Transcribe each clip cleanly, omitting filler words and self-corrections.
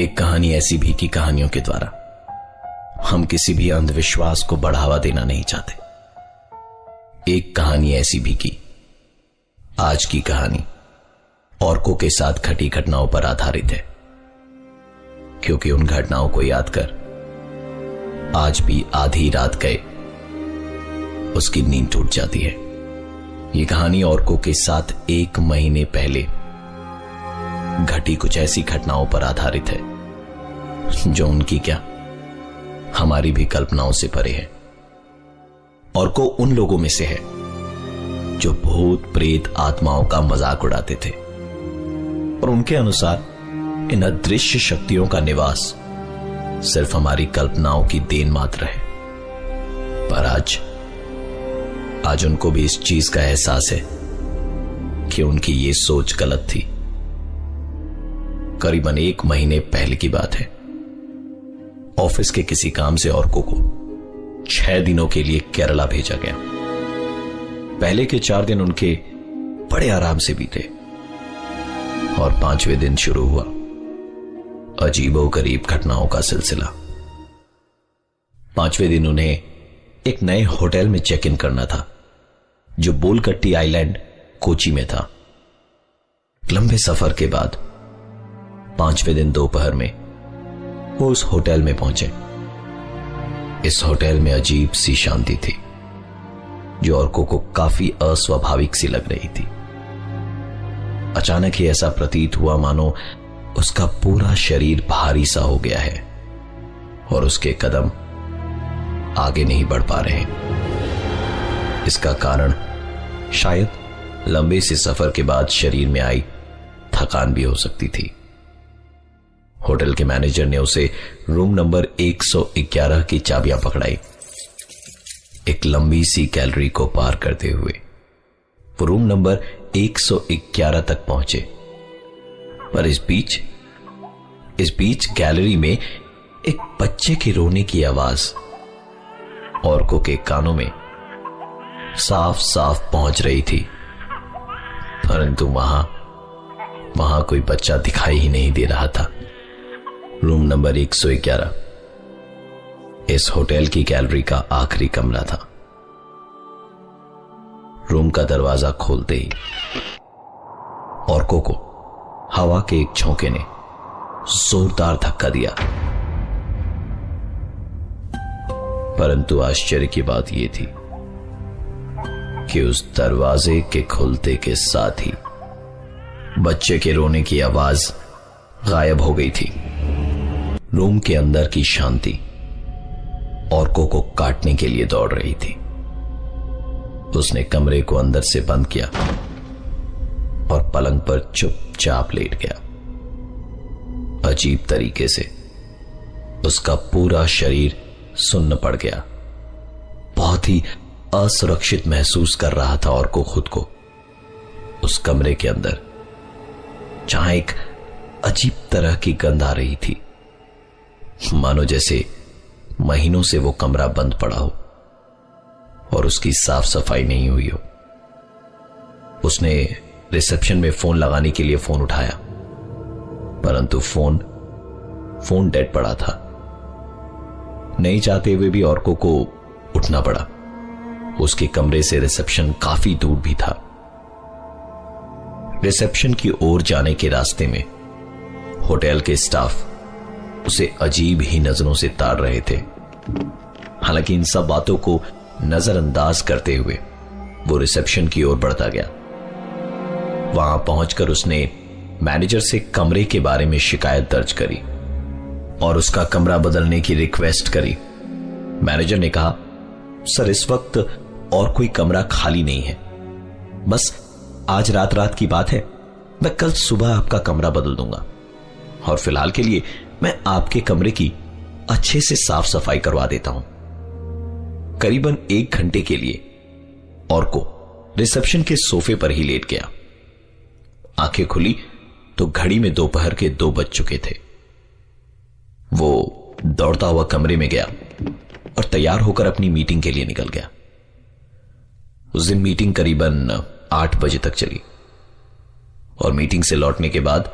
एक कहानी ऐसी भी कि कहानियों के द्वारा हम किसी भी अंधविश्वास को बढ़ावा देना नहीं चाहते। एक कहानी ऐसी भी कि आज की कहानी औरकों के साथ घटी घटनाओं पर आधारित है, क्योंकि उन घटनाओं को याद कर आज भी आधी रात गए उसकी नींद टूट जाती है। ये कहानी औरकों के साथ 1 महीने पहले घटी कुछ ऐसी घटनाओं पर आधारित है जो उनकी क्या हमारी भी कल्पनाओं से परे है। औरकों उन लोगों में से है जो भूत प्रेत आत्माओं का मजाक उड़ाते थे और उनके अनुसार इन अदृश्य शक्तियों का निवास सिर्फ हमारी कल्पनाओं की देन मात्र है। पर आज उनको भी इस चीज का एहसास है कि उनकी ये सोच गलत थी। करीबन 1 महीने पहले की बात है। ऑफिस के किसी काम से औरकों को 6 दिनों के लिए केरला भेजा गया। पहले के 4 दिन उनके बड़े आराम से बीते और 5वें दिन शुरू हुआ अजीबोगरीब घटनाओं का सिलसिला। 5वें दिन उन्हें एक नए होटल में चेक इन करना था जो बोलकट्टी आइलैंड कोची में था। लंबे सफर के बाद 5वें दिन दोपहर में वो उस होटल में पहुंचे। इस होटल में अजीब सी शांति थी जो औरकों को काफी अस्वाभाविक सी लग रही थी। अचानक ही ऐसा प्रतीत हुआ मानो उसका पूरा शरीर भारी सा हो गया है और उसके कदम आगे नहीं बढ़ पा रहे। इसका कारण शायद लंबे से सफर के बाद शरीर में आई थकान भी हो सकती थी। होटल के मैनेजर ने उसे रूम नंबर 111 की चाबियां पकड़ाई। एक लंबी सी गैलरी को पार करते हुए वो रूम नंबर 111 तक पहुंचे। पर इस बीच गैलरी में एक बच्चे के रोने की आवाज औरकों के कानों में साफ साफ पहुंच रही थी, परंतु वहां कोई बच्चा दिखाई ही नहीं दे रहा था। रूम नंबर 111 इस होटल की गैलरी का आखिरी कमरा था। रूम का दरवाजा खोलते ही औरकों को हवा के एक झोंके ने जोरदार धक्का दिया। परंतु आश्चर्य की बात यह थी कि उस दरवाजे के खुलते के साथ ही बच्चे के रोने की आवाज गायब हो गई थी। रूम के अंदर की शांति औरकों को काटने के लिए दौड़ रही थी। उसने कमरे को अंदर से बंद किया और पलंग पर चुपचाप लेट गया। अजीब तरीके से उसका पूरा शरीर सुन्न पड़ गया। बहुत ही असुरक्षित महसूस कर रहा था और को खुद को उस कमरे के अंदर, जहां एक अजीब तरह की गंध आ रही थी, मानो जैसे महीनों से वो कमरा बंद पड़ा हो और उसकी साफ सफाई नहीं हुई हो। उसने रिसेप्शन में फोन लगाने के लिए फोन उठाया, परंतु फोन डेड पड़ा था। नहीं चाहते हुए भी औरकों को उठना पड़ा। उसके कमरे से रिसेप्शन काफी दूर भी था। रिसेप्शन की ओर जाने के रास्ते में होटल के स्टाफ उसे अजीब ही नजरों से ताड़ रहे थे। हालांकि इन सब बातों को नजरअंदाज करते हुए वो रिसेप्शन की ओर बढ़ता गया। वहां पहुंचकर उसने मैनेजर से कमरे के बारे में शिकायत दर्ज करी और उसका कमरा बदलने की रिक्वेस्ट करी। मैनेजर ने कहा, सर इस वक्त और कोई कमरा खाली नहीं है, बस आज रात की बात है, मैं कल सुबह आपका कमरा बदल दूंगा और फिलहाल के लिए मैं आपके कमरे की अच्छे से साफ सफाई करवा देता हूं। करीबन 1 घंटे के लिए और को रिसेप्शन के सोफे पर ही लेट गया। आंखें खुली तो घड़ी में दोपहर के 2 बज चुके थे। वो दौड़ता हुआ कमरे में गया और तैयार होकर अपनी मीटिंग के लिए निकल गया। उस दिन मीटिंग करीबन 8 बजे तक चली और मीटिंग से लौटने के बाद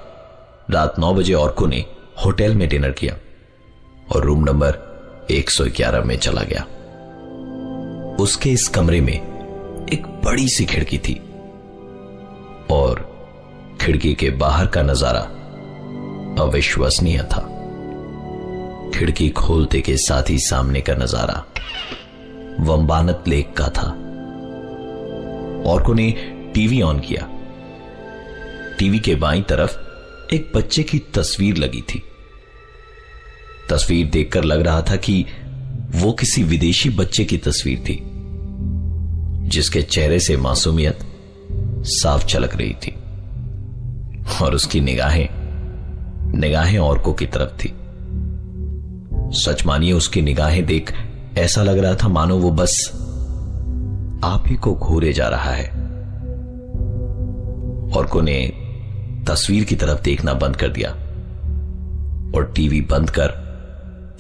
रात 9 बजे औरकों ने होटल में डिनर किया और रूम नंबर 111 में चला गया। उसके इस कमरे में एक बड़ी सी खिड़की थी और खिड़की के बाहर का नजारा अविश्वसनीय था। खिड़की खोलते के साथ ही सामने का नजारा वंबानत लेक का था। ऑर्को ने टीवी ऑन किया। टीवी के बाईं तरफ एक बच्चे की तस्वीर लगी थी। तस्वीर देखकर लग रहा था कि वो किसी विदेशी बच्चे की तस्वीर थी, जिसके चेहरे से मासूमियत साफ झलक रही थी और उसकी निगाहें ऑर्को की तरफ थी। सच मानिए, उसकी निगाहें देख ऐसा लग रहा था मानो वो बस आप ही को घूरे जा रहा है। ऑर्को ने तस्वीर की तरफ देखना बंद कर दिया और टीवी बंद कर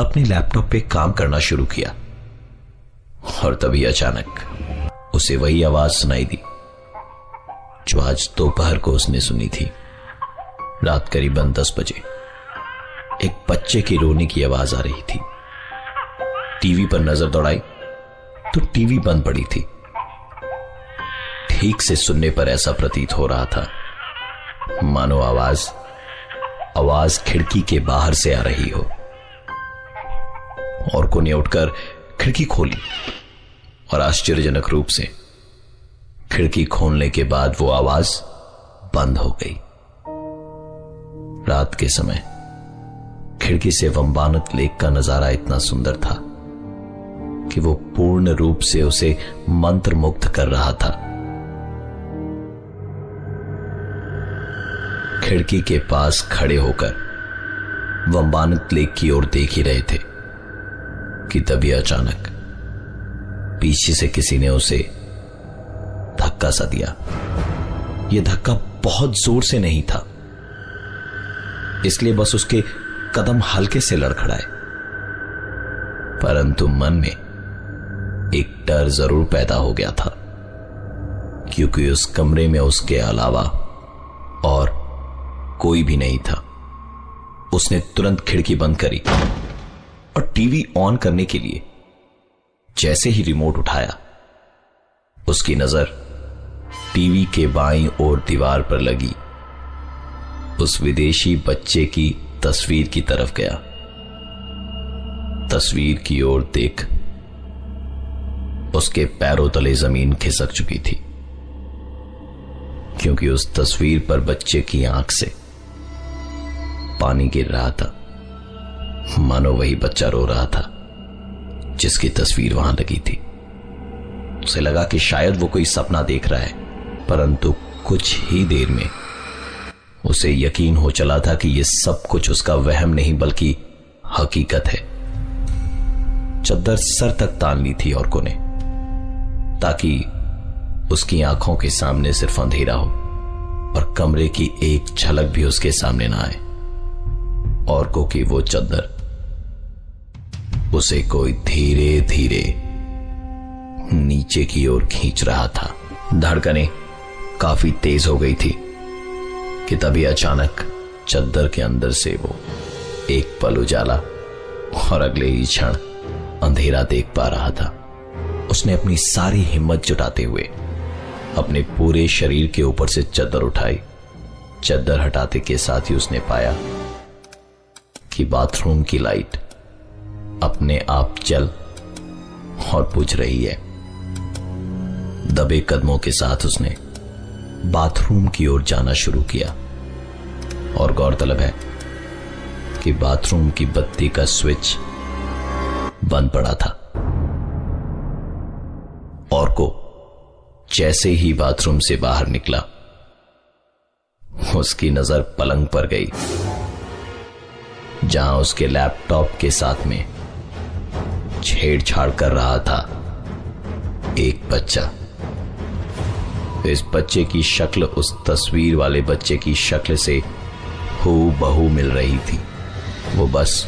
अपने लैपटॉप पे काम करना शुरू किया। और तभी अचानक उसे वही आवाज सुनाई दी जो आज दोपहर को उसने सुनी थी। रात करीबन 10 बजे एक बच्चे के रोने की आवाज आ रही थी। टीवी पर नजर दौड़ाई तो टीवी बंद पड़ी थी। ठीक से सुनने पर ऐसा प्रतीत हो रहा था मानो आवाज खिड़की के बाहर से आ रही हो। ऑर्को ने उठकर खिड़की खोली और आश्चर्यजनक रूप से खिड़की खोलने के बाद वो आवाज बंद हो गई। रात के समय खिड़की से वंबानत लेक का नजारा इतना सुंदर था कि वो पूर्ण रूप से उसे मंत्रमुग्ध कर रहा था। खिड़की के पास खड़े होकर वंबानत लेक की ओर देख ही रहे थे कि तभी अचानक पीछे से किसी ने उसे धक्का सा दिया। यह धक्का बहुत जोर से नहीं था, इसलिए बस उसके कदम हल्के से लड़खड़ाए, परंतु मन में एक डर जरूर पैदा हो गया था, क्योंकि उस कमरे में उसके अलावा और कोई भी नहीं था। उसने तुरंत खिड़की बंद करी और टीवी ऑन करने के लिए जैसे ही रिमोट उठाया, उसकी नजर टीवी के बाईं ओर दीवार पर लगी उस विदेशी बच्चे की तस्वीर की तरफ गया। तस्वीर की ओर देख उसके पैरों तले जमीन खिसक चुकी थी, क्योंकि उस तस्वीर पर बच्चे की आंख से पानी गिर रहा था, मानो वही बच्चा रो रहा था जिसकी तस्वीर वहां लगी थी। उसे लगा कि शायद वो कोई सपना देख रहा है, परंतु कुछ ही देर में उसे यकीन हो चला था कि यह सब कुछ उसका वहम नहीं बल्कि हकीकत है। चद्दर सर तक तान ली थी ऑर्को ने, ताकि उसकी आंखों के सामने सिर्फ अंधेरा हो और कमरे की एक झलक भी उसके सामने ना आए। ऑर्को की वो चद्दर उसे कोई धीरे धीरे नीचे की ओर खींच रहा था। धड़कनें काफी तेज हो गई थी कि तभी अचानक चद्दर के अंदर से वो एक पल उजाला और अगले ही क्षण अंधेरा देख पा रहा था। उसने अपनी सारी हिम्मत जुटाते हुए अपने पूरे शरीर के ऊपर से चद्दर उठाई। चद्दर हटाते के साथ ही उसने पाया कि बाथरूम की लाइट अपने आप जल और बुझ रही है। दबे कदमों के साथ उसने बाथरूम की ओर जाना शुरू किया और गौरतलब है कि बाथरूम की बत्ती का स्विच बंद पड़ा था। ऑर्को जैसे ही बाथरूम से बाहर निकला, उसकी नजर पलंग पर गई, जहां उसके लैपटॉप के साथ में छेड़छाड़ कर रहा था एक बच्चा। इस बच्चे की शक्ल उस तस्वीर वाले बच्चे की शक्ल से हूबहू मिल रही थी। वो बस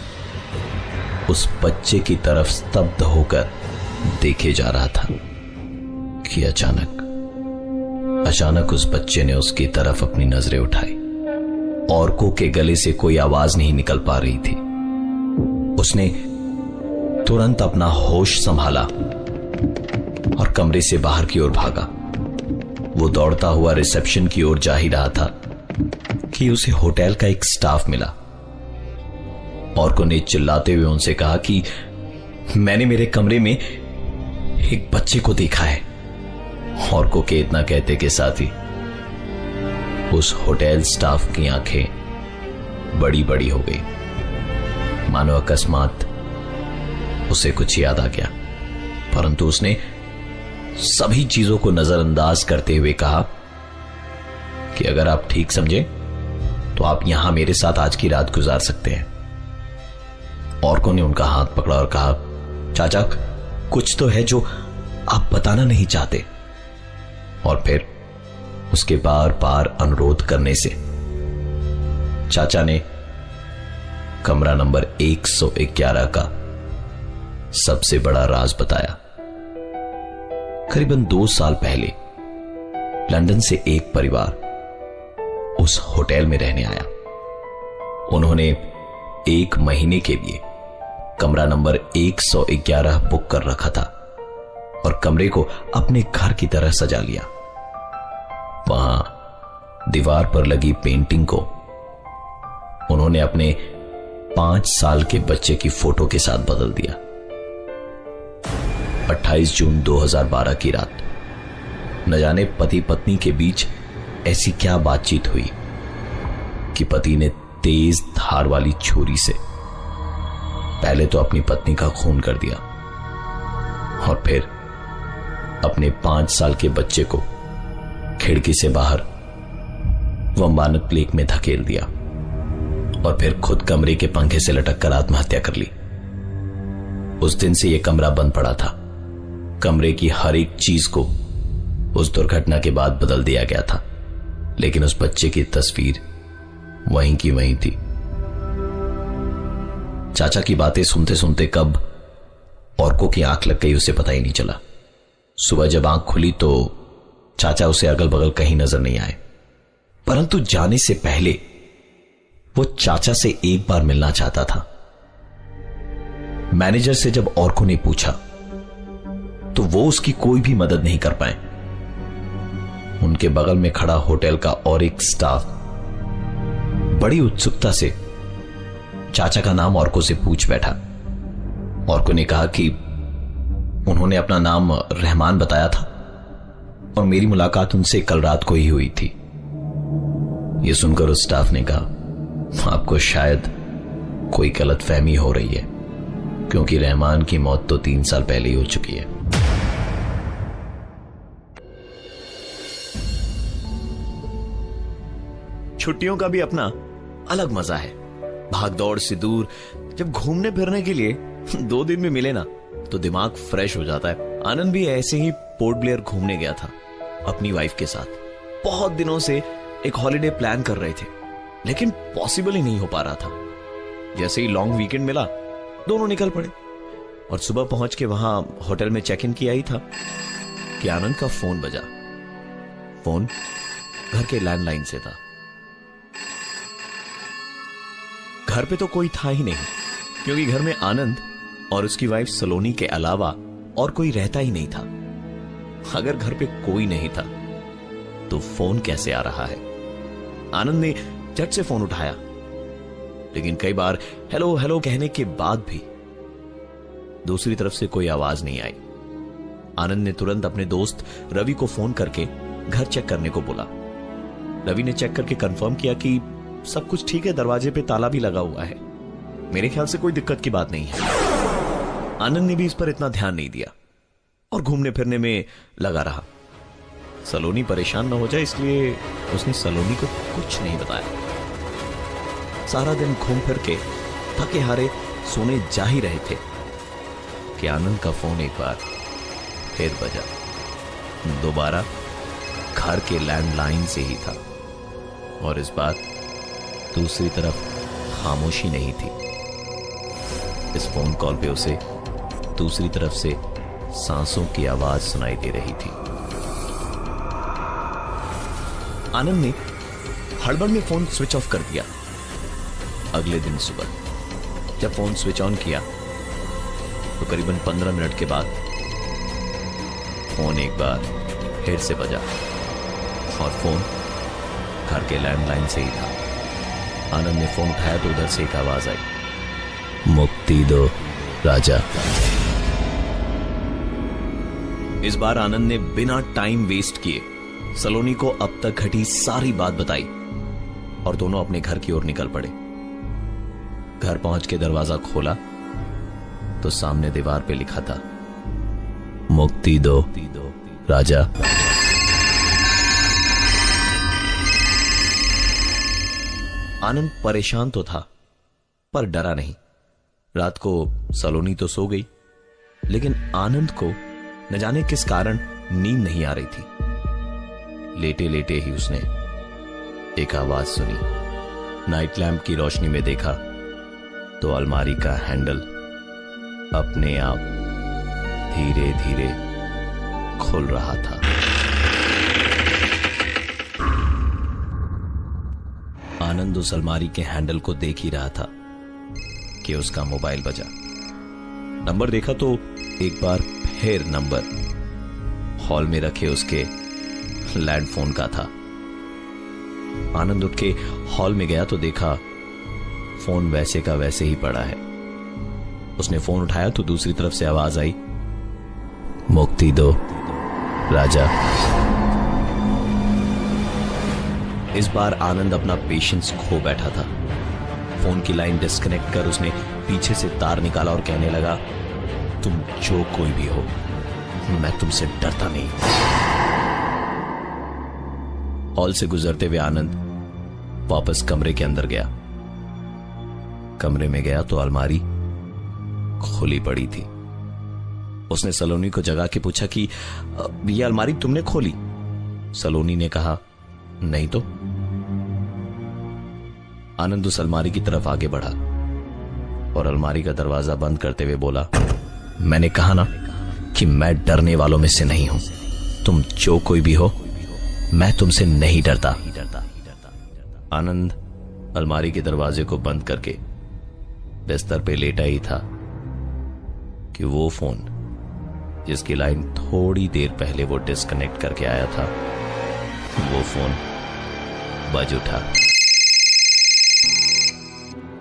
उस बच्चे की तरफ स्तब्ध होकर देखे जा रहा था कि अचानक उस बच्चे ने उसकी तरफ अपनी नजरें उठाई औरकों के गले से कोई आवाज नहीं निकल पा रही थी। उसने तुरंत अपना होश संभाला और कमरे से बाहर की ओर भागा। वो दौड़ता हुआ रिसेप्शन की ओर जा ही रहा था कि उसे होटल का एक स्टाफ मिला। औरकों ने चिल्लाते हुए उनसे कहा कि मैंने मेरे कमरे में एक बच्चे को देखा है। औरकों के इतना कहते के साथ ही उस होटल स्टाफ की आंखें बड़ी बड़ी हो गई, मानो अकस्मात उसे कुछ याद आ गया। परंतु उसने सभी चीजों को नजरअंदाज करते हुए कहा कि अगर आप ठीक समझे तो आप यहां मेरे साथ आज की रात गुजार सकते हैं। औरकों ने उनका हाथ पकड़ा और कहा, चाचा कुछ तो है जो आप बताना नहीं चाहते। और फिर उसके बार बार अनुरोध करने से चाचा ने कमरा नंबर 111 का सबसे बड़ा राज बताया। करीबन 2 साल पहले लंदन से एक परिवार उस होटल में रहने आया। उन्होंने 1 महीने के लिए कमरा नंबर 111 बुक कर रखा था और कमरे को अपने घर की तरह सजा लिया। वहां दीवार पर लगी पेंटिंग को उन्होंने अपने 5 साल के बच्चे की फोटो के साथ बदल दिया। 28 जून 2012 की रात न जाने पति पत्नी के बीच ऐसी क्या बातचीत हुई कि पति ने तेज धार वाली छुरी से पहले तो अपनी पत्नी का खून कर दिया और फिर अपने 5 साल के बच्चे को खिड़की से बाहर वंबानक लेक में धकेल दिया और फिर खुद कमरे के पंखे से लटक कर आत्महत्या कर ली। उस दिन से यह कमरा बंद पड़ा था। कमरे की हर एक चीज को उस दुर्घटना के बाद बदल दिया गया था, लेकिन उस बच्चे की तस्वीर वहीं की वहीं थी। चाचा की बातें सुनते सुनते कब औरकों की आंख लग गई उसे पता ही नहीं चला। सुबह जब आंख खुली तो चाचा उसे अगल बगल कहीं नजर नहीं आए, परंतु जाने से पहले वो चाचा से एक बार मिलना चाहता था। मैनेजर से जब औरकों ने पूछा तो वो उसकी कोई भी मदद नहीं कर पाए। उनके बगल में खड़ा होटल का और एक स्टाफ बड़ी उत्सुकता से चाचा का नाम औरकों से पूछ बैठा। औरकों ने कहा कि उन्होंने अपना नाम रहमान बताया था और मेरी मुलाकात उनसे कल रात को ही हुई थी। यह सुनकर उस स्टाफ ने कहा, आपको शायद कोई गलतफहमी हो रही है, क्योंकि रहमान की मौत तो 3 साल पहले ही हो चुकी है। छुट्टियों का भी अपना अलग मजा है। भागदौड़ से दूर जब घूमने फिरने के लिए 2 दिन में मिले ना तो दिमाग फ्रेश हो जाता है। आनंद भी ऐसे ही पोर्ट ब्लेयर घूमने गया था अपनी वाइफ के साथ। बहुत दिनों से एक हॉलिडे प्लान कर रहे थे, लेकिन पॉसिबल ही नहीं हो पा रहा था। जैसे ही लॉन्ग वीकेंड मिला दोनों निकल पड़े और सुबह पहुंच के वहां होटल में चेक इन किया ही था कि आनंद का फोन बजा। फोन घर के लैंडलाइन से था। घर पे तो कोई था ही नहीं, क्योंकि घर में आनंद और उसकी वाइफ सलोनी के अलावा और कोई रहता ही नहीं था। अगर घर पे कोई नहीं था तो फोन कैसे आ रहा है? आनंद ने झट से फोन उठाया, लेकिन कई बार हेलो हेलो कहने के बाद भी दूसरी तरफ से कोई आवाज नहीं आई। आनंद ने तुरंत अपने दोस्त रवि को फोन करके घर चेक करने को बोला। रवि ने चेक करके कंफर्म किया कि सब कुछ ठीक है, दरवाजे पे ताला भी लगा हुआ है। मेरे ख्याल से कोई दिक्कत की बात नहीं है। आनंद ने भी इस पर इतना ध्यान नहीं दिया और घूमने फिरने में लगा रहा। सलोनी परेशान न हो जाए इसलिए उसने सलोनी को कुछ नहीं बताया। सारा दिन घूम फिर के थके हारे सोने जा ही रहे थे कि आनंद का फोन एक बार फिर बजा। दोबारा घर के लैंडलाइन से ही था और इस बार दूसरी तरफ खामोशी नहीं थी। इस फोन कॉल पे उसे दूसरी तरफ से सांसों की आवाज सुनाई दे रही थी। आनंद ने हड़बड़ में फोन स्विच ऑफ कर दिया। अगले दिन सुबह जब फोन स्विच ऑन किया तो करीबन 15 मिनट के बाद फोन एक बार फिर से बजा और फोन घर के लैंडलाइन से ही था। आनंद ने फोन उठाया तो उधर से एक आवाज आई, मुक्ति दो राजा। इस बार आनंद ने बिना टाइम वेस्ट किए सलोनी को अब तक घटी सारी बात बताई और दोनों अपने घर की ओर निकल पड़े। घर पहुंच के दरवाजा खोला तो सामने दीवार पे लिखा था, मुक्ति दो राजा। आनंद परेशान तो था पर डरा नहीं। रात को सलोनी तो सो गई, लेकिन आनंद को न जाने किस कारण नींद नहीं आ रही थी। लेटे लेटे ही उसने एक आवाज सुनी। नाइट लैंप की रोशनी में देखा तो अलमारी का हैंडल अपने आप धीरे धीरे खुल रहा था। आनंद उस अलमारी के हैंडल को देख ही रहा था कि उसका मोबाइल बजा। नंबर देखा तो एक बार फिर नंबर हॉल में रखे उसके लैंडफोन का था। आनंद उठ के हॉल में गया तो देखा फोन वैसे का वैसे ही पड़ा है। उसने फोन उठाया तो दूसरी तरफ से आवाज आई, मुक्ति दो राजा। इस बार आनंद अपना पेशेंस खो बैठा था। फोन की लाइन डिस्कनेक्ट कर उसने पीछे से तार निकाला और कहने लगा, तुम जो कोई भी हो, मैं तुमसे डरता नहीं। हॉल से गुजरते हुए आनंद वापस कमरे के अंदर गया। कमरे में गया तो अलमारी खुली पड़ी थी। उसने सलोनी को जगा के पूछा कि यह अलमारी तुमने खोली? सलोनी ने कहा, नहीं तो। आनंद उस अलमारी की तरफ आगे बढ़ा और अलमारी का दरवाजा बंद करते हुए बोला, मैंने कहा ना कि मैं डरने वालों में से नहीं हूं। तुम जो कोई भी हो, मैं तुमसे नहीं डरता। आनंद अलमारी के दरवाजे को बंद करके बिस्तर पे लेटा ही था कि वो फोन जिसकी लाइन थोड़ी देर पहले वो डिस्कनेक्ट करके आया था, वो फोन बज उठा।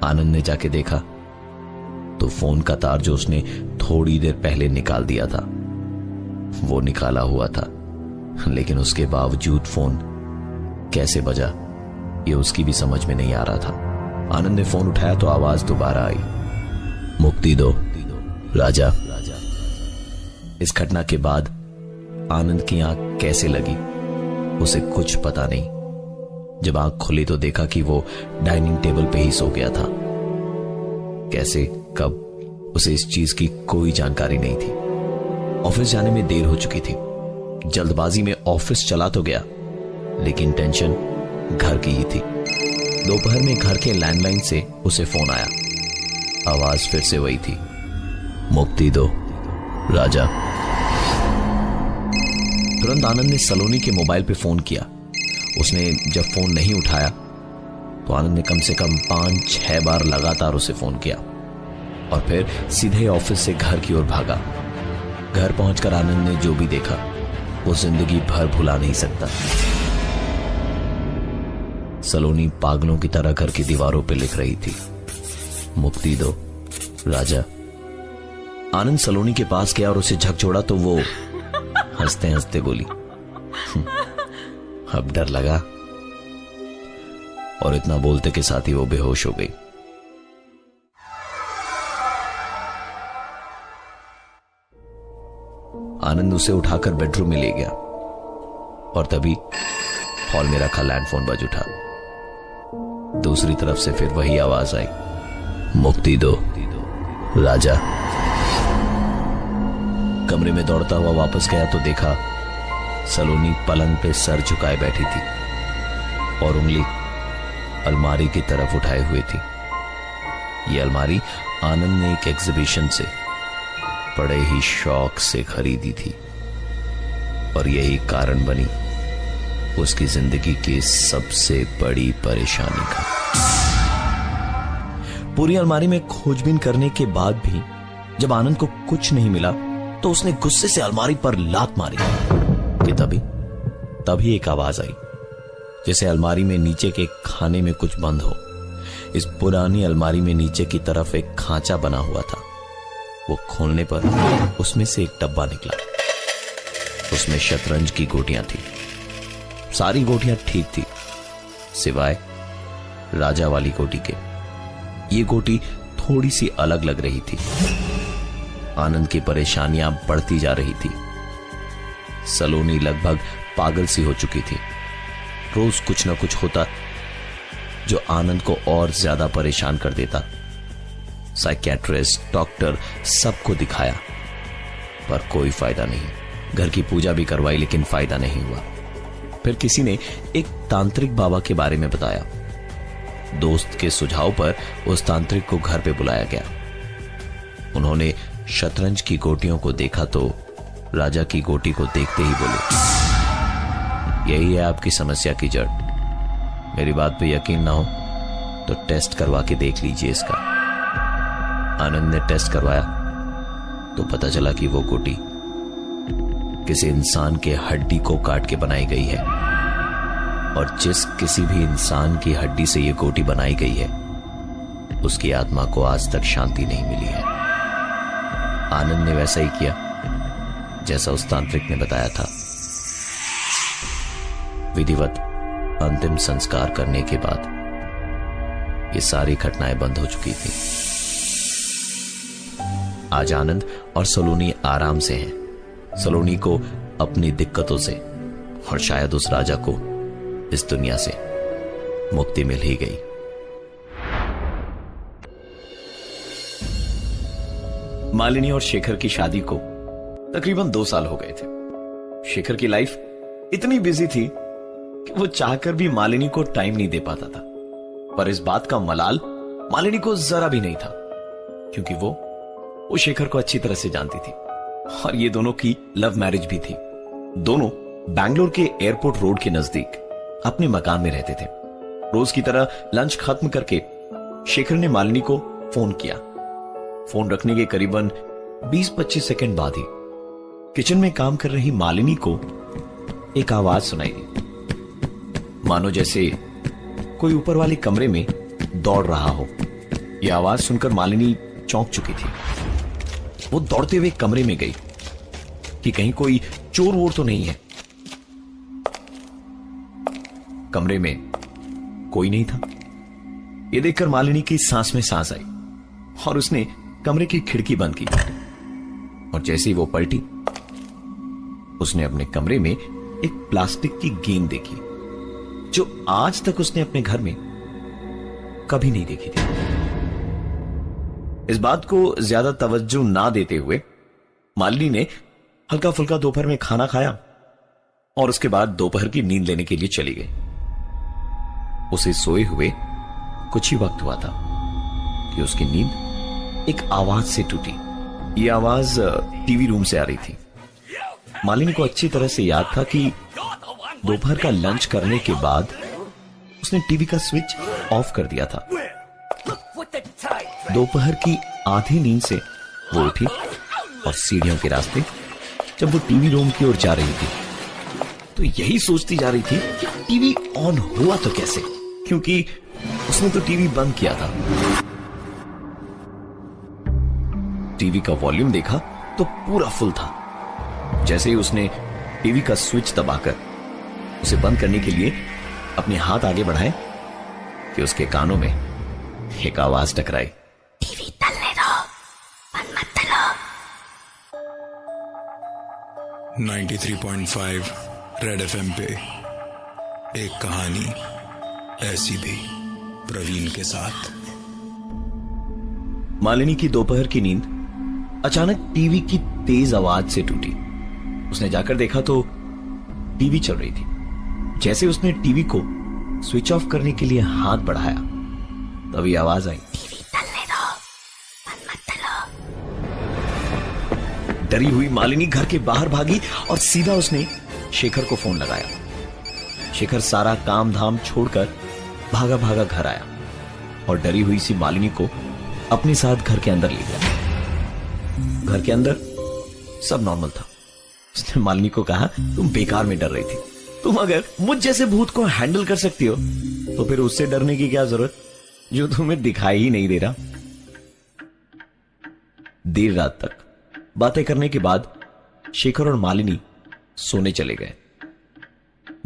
आनंद ने जाके देखा तो फोन का तार जो उसने थोड़ी देर पहले निकाल दिया था वो निकाला हुआ था, लेकिन उसके बावजूद फोन कैसे बजा ये उसकी भी समझ में नहीं आ रहा था। आनंद ने फोन उठाया तो आवाज दोबारा आई, मुक्ति दो राजा। इस घटना के बाद आनंद की आंख कैसे लगी उसे कुछ पता नहीं। जब आंख खुली तो देखा कि वो डाइनिंग टेबल पे ही सो गया था। कैसे, कब, उसे इस चीज की कोई जानकारी नहीं थी। ऑफिस जाने में देर हो चुकी थी। जल्दबाजी में ऑफिस चला तो गया, लेकिन टेंशन घर की ही थी। दोपहर में घर के लैंडलाइन से उसे फोन आया। आवाज फिर से वही थी, मुक्ति दो राजा। तुरंत आनंद ने सलोनी के मोबाइल पे फोन किया। उसने जब फोन नहीं उठाया तो आनंद ने कम से कम 5-6 बार लगातार उसे फोन किया और फिर सीधे ऑफिस से घर की ओर भागा। घर पहुंचकर आनंद ने जो भी देखा वो जिंदगी भर भुला नहीं सकता। सलोनी पागलों की तरह घर की दीवारों पर लिख रही थी, मुक्ति दो राजा। आनंद सलोनी के पास गया और उसे झकझोड़ा तो वो हंसते हंसते बोली, अब डर लगा। और इतना बोलते के साथ ही वो बेहोश हो गई। आनंद उसे उठाकर बेडरूम में ले गया और तभी हॉल में रखा लैंडफोन बज उठा। दूसरी तरफ से फिर वही आवाज आई, मुक्ति दो राजा। कमरे में दौड़ता हुआ वापस गया तो देखा सलोनी पलंग पे सर झुकाए बैठी थी और उंगली अलमारी की तरफ उठाए हुए थी। यह अलमारी आनंद ने एक एग्जीबिशन से बड़े ही शौक से खरीदी थी और यही कारण बनी उसकी जिंदगी की सबसे बड़ी परेशानी का। पूरी अलमारी में खोजबीन करने के बाद भी जब आनंद को कुछ नहीं मिला तो उसने गुस्से से अलमारी पर लात मारी कि तभी एक आवाज आई, जैसे अलमारी में नीचे के खाने में कुछ बंद हो। इस पुरानी अलमारी में नीचे की तरफ एक खांचा बना हुआ था। वो खोलने पर उसमें से एक डब्बा निकला। उसमें शतरंज की गोटियां थी। सारी गोटियां ठीक थी सिवाय राजा वाली गोटी के। ये गोटी थोड़ी सी अलग लग रही थी। आनंद की परेशानियां बढ़ती जा रही थी। सलोनी लगभग पागल सी हो चुकी थी। रोज कुछ ना कुछ होता जो आनंद को और ज्यादा परेशान कर देता। साइकियाट्रिस्ट, डॉक्टर, सबको दिखाया पर कोई फायदा नहीं। घर की पूजा भी करवाई लेकिन फायदा नहीं हुआ। फिर किसी ने एक तांत्रिक बाबा के बारे में बताया। दोस्त के सुझाव पर उस तांत्रिक को घर पे बुलाया गया। उन्होंने शतरंज की गोटियों को देखा तो राजा की गोटी को देखते ही बोले, यही है आपकी समस्या की जड़। मेरी बात पे यकीन ना हो तो टेस्ट करवा के देख लीजिए इसका। आनंद ने टेस्ट करवाया तो पता चला कि वो गोटी किसी इंसान के हड्डी को काट के बनाई गई है और जिस किसी भी इंसान की हड्डी से ये गोटी बनाई गई है उसकी आत्मा को आज तक शांति नहीं मिली है। आनंद ने वैसा ही किया जैसा उस तांत्रिक ने बताया था। विधिवत अंतिम संस्कार करने के बाद ये सारी घटनाएं बंद हो चुकी थी। आज आनंद और सलोनी आराम से हैं। सलोनी को अपनी दिक्कतों से और शायद उस राजा को इस दुनिया से मुक्ति मिल ही गई। मालिनी और शेखर की शादी को तकरीबन 2 साल हो गए थे। शेखर की लाइफ इतनी बिजी थी कि वो चाहकर भी मालिनी को टाइम नहीं दे पाता था। पर इस बात का मलाल मालिनी को जरा भी नहीं था क्योंकि वो शेखर को अच्छी तरह से जानती थी और ये दोनों की लव मैरिज भी थी। दोनों बैंगलोर के एयरपोर्ट रोड के नजदीक अपने मकान में रहते थे। रोज की तरह लंच खत्म करके शेखर ने मालिनी को फोन किया। फोन रखने के करीबन 20-25 सेकंड बाद ही किचन में काम कर रही मालिनी को एक आवाज सुनाई दी, मानो जैसे कोई ऊपर वाले कमरे में दौड़ रहा हो। यह आवाज सुनकर मालिनी चौंक चुकी थी। वो दौड़ते हुए कमरे में गई कि कहीं कोई चोर वोर तो नहीं है। कमरे में कोई नहीं था। यह देखकर मालिनी की सांस में सांस आई और उसने कमरे की खिड़की बंद की और जैसे ही वो पलटी उसने अपने कमरे में एक प्लास्टिक की गेंद देखी जो आज तक उसने अपने घर में कभी नहीं देखी थी। इस बात को ज्यादा तवज्जो ना देते हुए मालिनी ने हल्का फुल्का दोपहर में खाना खाया और उसके बाद दोपहर की नींद लेने के लिए चली गई। उसे सोए हुए कुछ ही वक्त हुआ था कि उसकी नींद एक आवाज से टूटी। यह आवाज टीवी रूम से आ रही थी। मालिनी को अच्छी तरह से याद था कि दोपहर का लंच करने के बाद उसने टीवी का स्विच ऑफ कर दिया था। दोपहर की आधी नींद से वो उठी और सीढ़ियों के रास्ते जब वो टीवी रूम की ओर जा रही थी तो यही सोचती जा रही थी कि टीवी ऑन हुआ तो कैसे, क्योंकि उसने तो टीवी बंद किया था। टीवी का वॉल्यूम देखा तो पूरा फुल था। जैसे ही उसने टीवी का स्विच दबाकर उसे बंद करने के लिए अपने हाथ आगे बढ़ाए कि उसके कानों में एक आवाज टकराई, टीवी चलने दो, बंद मत करो। 93.5 रेड एफएम पे एक कहानी ऐसी भी, प्रवीण के साथ। मालिनी की दोपहर की नींद अचानक टीवी की तेज आवाज से टूटी। उसने जाकर देखा तो टीवी चल रही थी। जैसे उसने टीवी को स्विच ऑफ करने के लिए हाथ बढ़ाया तभी आवाज आई, टीवी चलने दो, बंद मत करो। डरी हुई मालिनी घर के बाहर भागी और सीधा उसने शेखर को फोन लगाया। शेखर सारा काम धाम छोड़कर भागा भागा घर आया और डरी हुई सी मालिनी को अपने साथ घर के अंदर ले गया। घर के अंदर सब नॉर्मल था। उसने मालिनी को कहा, तुम बेकार में डर रही थी। तुम अगर मुझ जैसे भूत को हैंडल कर सकती हो तो फिर उससे डरने की क्या जरूरत जो तुम्हें दिखाई ही नहीं दे रहा। देर रात तक बातें करने के बाद शेखर और मालिनी सोने चले गए।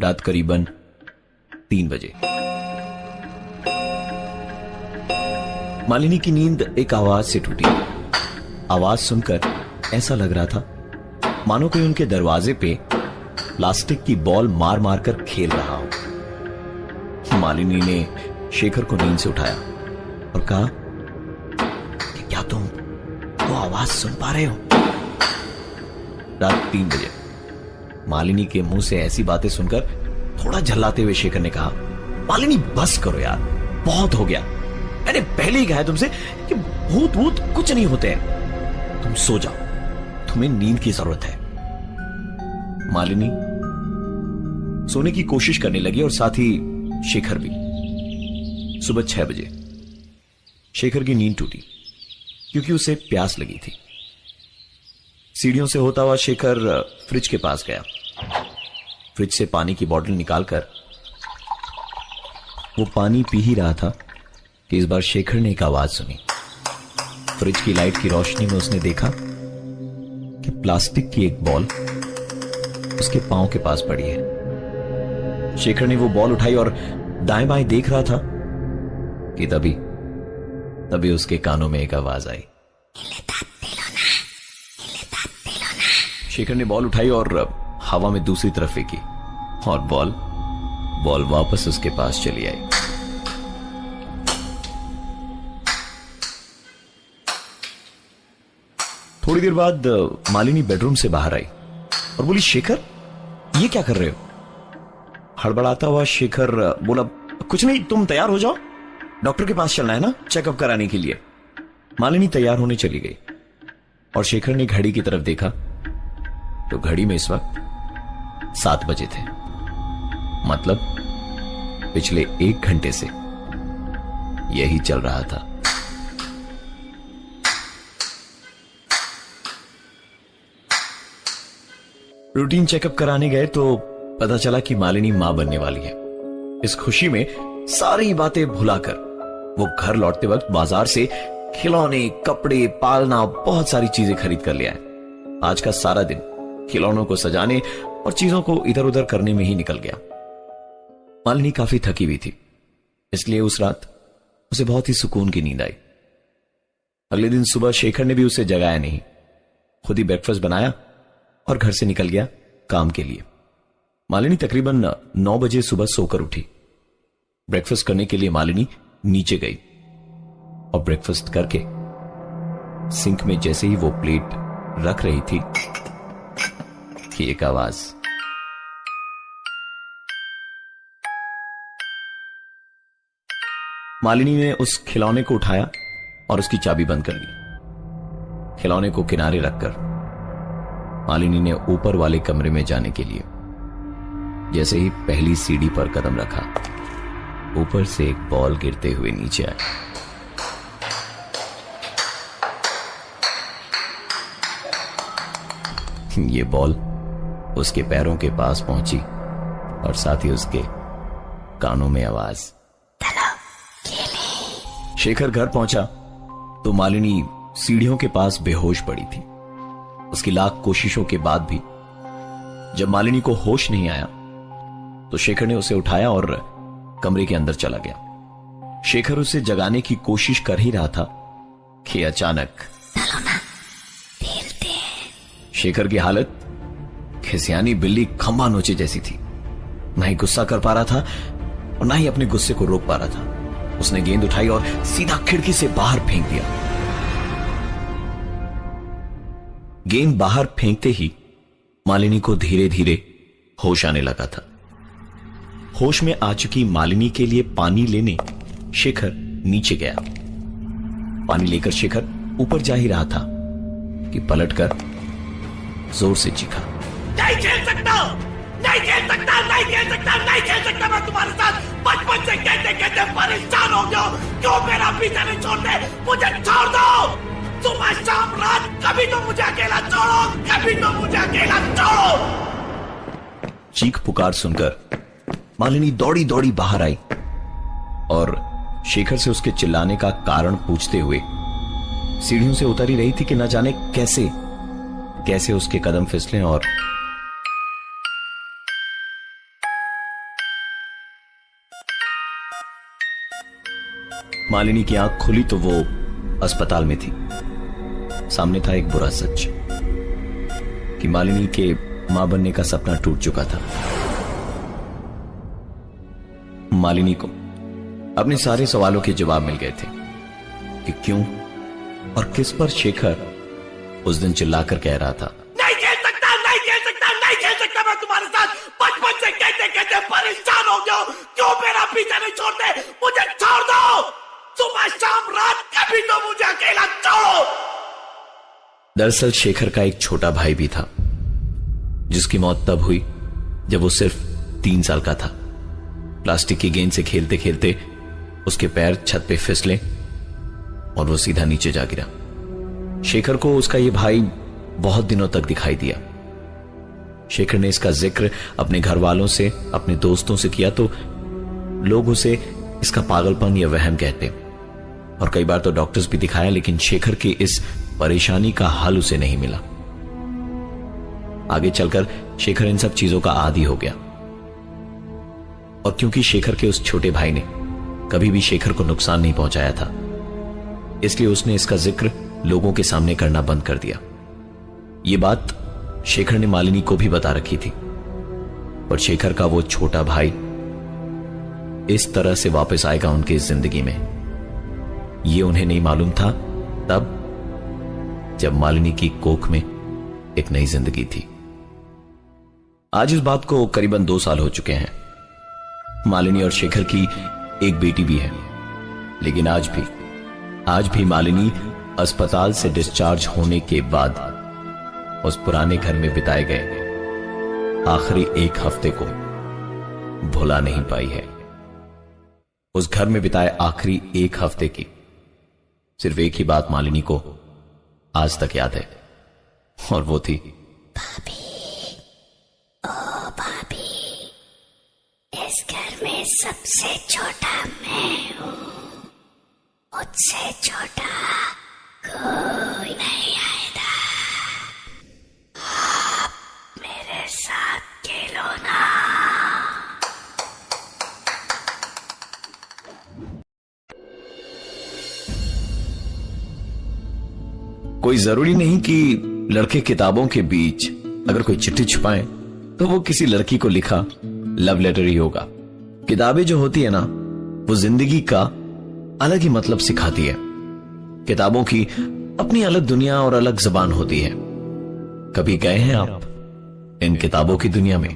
रात करीबन 3 बजे मालिनी की नींद एक आवाज से टूटी। आवाज सुनकर ऐसा लग रहा था मानो कोई उनके दरवाजे पे प्लास्टिक की बॉल मार मार कर खेल रहा हो। मालिनी ने शेखर को नींद से उठाया और कहा कि क्या तुम वो आवाज सुन पा रहे हो? रात 3 बजे मालिनी के मुंह से ऐसी बातें सुनकर थोड़ा झल्लाते हुए शेखर ने कहा, मालिनी बस करो यार, बहुत हो गया। मैंने पहले ही कहा है तुमसे कि भूत भूत कुछ नहीं होते हैं। तुम सो जाओ, तुम्हें नींद की जरूरत है। मालिनी सोने की कोशिश करने लगी और साथ ही शेखर भी। सुबह 6 बजे शेखर की नींद टूटी क्योंकि उसे प्यास लगी थी। सीढ़ियों से होता हुआ शेखर फ्रिज के पास गया। फ्रिज से पानी की बोतल निकालकर वो पानी पी ही रहा था कि इस बार शेखर ने एक आवाज सुनी। फ्रिज की लाइट की रोशनी में उसने देखा कि प्लास्टिक की एक बॉल उसके पांव के पास पड़ी है। शेखर ने वो बॉल उठाई और दाएं बाएं देख रहा था कि तभी उसके कानों में एक आवाज आई। शेखर ने बॉल उठाई और हवा में दूसरी तरफ फेंकी और बॉल वापस उसके पास चली आई। थोड़ी देर बाद मालिनी बेडरूम से बाहर आई और बोली, शेखर ये क्या कर रहे हो? हड़बड़ाता हुआ शेखर बोला, कुछ नहीं, तुम तैयार हो जाओ, डॉक्टर के पास चलना है ना चेकअप कराने के लिए। मालिनी तैयार होने चली गई और शेखर ने घड़ी की तरफ देखा तो घड़ी में इस वक्त 7 बजे थे। मतलब पिछले 1 घंटे से यही चल रहा था। रूटीन चेकअप कराने गए तो पता चला कि मालिनी मां बनने वाली है। इस खुशी में सारी बातें भुलाकर वो घर लौटते वक्त बाजार से खिलौने, कपड़े, पालना, बहुत सारी चीजें खरीद कर ले आए। आज का सारा दिन खिलौनों को सजाने और चीजों को इधर उधर करने में ही निकल गया। मालिनी काफी थकी हुई थी, इसलिए उस रात उसे बहुत ही सुकून की नींद आई। अगले दिन सुबह शेखर ने भी उसे जगाया नहीं, खुद ही ब्रेकफास्ट बनाया और घर से निकल गया काम के लिए। मालिनी तकरीबन 9 बजे सुबह सोकर उठी। ब्रेकफास्ट करने के लिए मालिनी नीचे गई और ब्रेकफास्ट करके सिंक में जैसे ही वो प्लेट रख रही थी कि एक आवाज। मालिनी ने उस खिलौने को उठाया और उसकी चाबी बंद कर ली। खिलौने को किनारे रखकर मालिनी ने ऊपर वाले कमरे में जाने के लिए जैसे ही पहली सीढ़ी पर कदम रखा, ऊपर से एक बॉल गिरते हुए नीचे आया। ये बॉल उसके पैरों के पास पहुंची और साथ ही उसके कानों में आवाज। शेखर घर पहुंचा तो मालिनी सीढ़ियों के पास बेहोश पड़ी थी। उसकी लाख कोशिशों के बाद भी जब मालिनी को होश नहीं आया तो शेखर ने उसे उठाया और कमरे के अंदर चला गया। शेखर उसे जगाने की कोशिश कर ही रहा था कि अचानक शेखर की हालत खिसियानी बिल्ली खंबा नोचे जैसी थी। ना ही गुस्सा कर पा रहा था और ना ही अपने गुस्से को रोक पा रहा था। उसने गेंद उठाई और सीधा खिड़की से बाहर फेंक दिया। गेंद बाहर फेंकते ही मालिनी को धीरे धीरे होश आने लगा था। होश में आ चुकी मालिनी के लिए पानी लेने शेखर नीचे गया। पानी लेकर शेखर ऊपर जा ही रहा था कि पलटकर जोर से चीखा, नहीं खेल सकता, नहीं खेल सकता, नहीं खेल सकता, नहीं खेल सकता मैं तुम्हारे साथ। बचपन से कहते कहते परेशान हो गया। क्यों मेरा पीछा नहीं छोड़ते? मुझे छोड़ दो। सुबह शाम रात कभी तो मुझे अकेला छोड़ो, कभी तो मुझे अकेला छोड़ो। चीख पुकार सुनकर मालिनी दौड़ी दौड़ी बाहर आई और शेखर से उसके चिल्लाने का कारण पूछते हुए सीढ़ियों से उतर ही रही थी कि न जाने कैसे कैसे उसके कदम फिसले और मालिनी की आंख खुली तो वो अस्पताल में थी। सामने था एक बुरा सच कि मालिनी के मां बनने का सपना टूट चुका था। मालिनी को अपने सारे सवालों के जवाब मिल गए थे कि क्यों और किस पर शेखर उस दिन चिल्लाकर कह रहा था, नहीं खेल सकता, नहीं खेल सकता, नहीं खेल सकता मैं तुम्हारे साथ। बचपन से कहते कहते परेशान हो गया। क्यों मेरा पीछा नहीं छोड़ते? मुझे छोड़ दो। सुबह शाम रात कभी तो मुझे अकेला छोड़ो। दरअसल शेखर का एक छोटा भाई भी था जिसकी मौत तब हुई जब वो सिर्फ 3 साल का था। प्लास्टिक की गेंद से खेलते खेलते उसके पैर छत पे फिसले और वो सीधा नीचे जा गिरा। शेखर को उसका ये भाई बहुत दिनों तक दिखाई दिया। शेखर ने इसका जिक्र अपने घर वालों से, अपने दोस्तों से किया तो लोग उसे इसका पागलपन या वहम कहते और कई बार तो डॉक्टर्स भी दिखाया, लेकिन शेखर की इस परेशानी का हल उसे नहीं मिला। आगे चलकर शेखर इन सब चीजों का आदी हो गया और क्योंकि शेखर के उस छोटे भाई ने कभी भी शेखर को नुकसान नहीं पहुंचाया था, इसलिए उसने इसका जिक्र लोगों के सामने करना बंद कर दिया। यह बात शेखर ने मालिनी को भी बता रखी थी और शेखर का वो छोटा भाई इस तरह से वापस आएगा उनकी जिंदगी में, यह उन्हें नहीं मालूम था तब जब मालिनी की कोख में एक नई जिंदगी थी। आज इस बात को करीबन 2 साल हो चुके हैं। मालिनी और शेखर की एक बेटी भी है, लेकिन आज भी मालिनी अस्पताल से डिस्चार्ज होने के बाद उस पुराने घर में बिताए गए आखिरी 1 हफ्ते को भुला नहीं पाई है। उस घर में बिताए आखिरी 1 हफ्ते की सिर्फ एक ही बात मालिनी को आज तक याद है और वो थी, भाभी, ओ भाभी, इस घर में सबसे छोटा मैं हूं। मुझसे छोटा कोई नहीं आएगा। आप मेरे साथ खेलो ना। कोई जरूरी नहीं कि लड़के किताबों के बीच अगर कोई चिट्ठी छुपाए तो वो किसी लड़की को लिखा लव लेटर ही होगा। किताबें जो होती है ना, वो जिंदगी का अलग ही मतलब सिखाती है। किताबों की अपनी अलग दुनिया और अलग जबान होती है। कभी गए हैं आप इन किताबों की दुनिया में?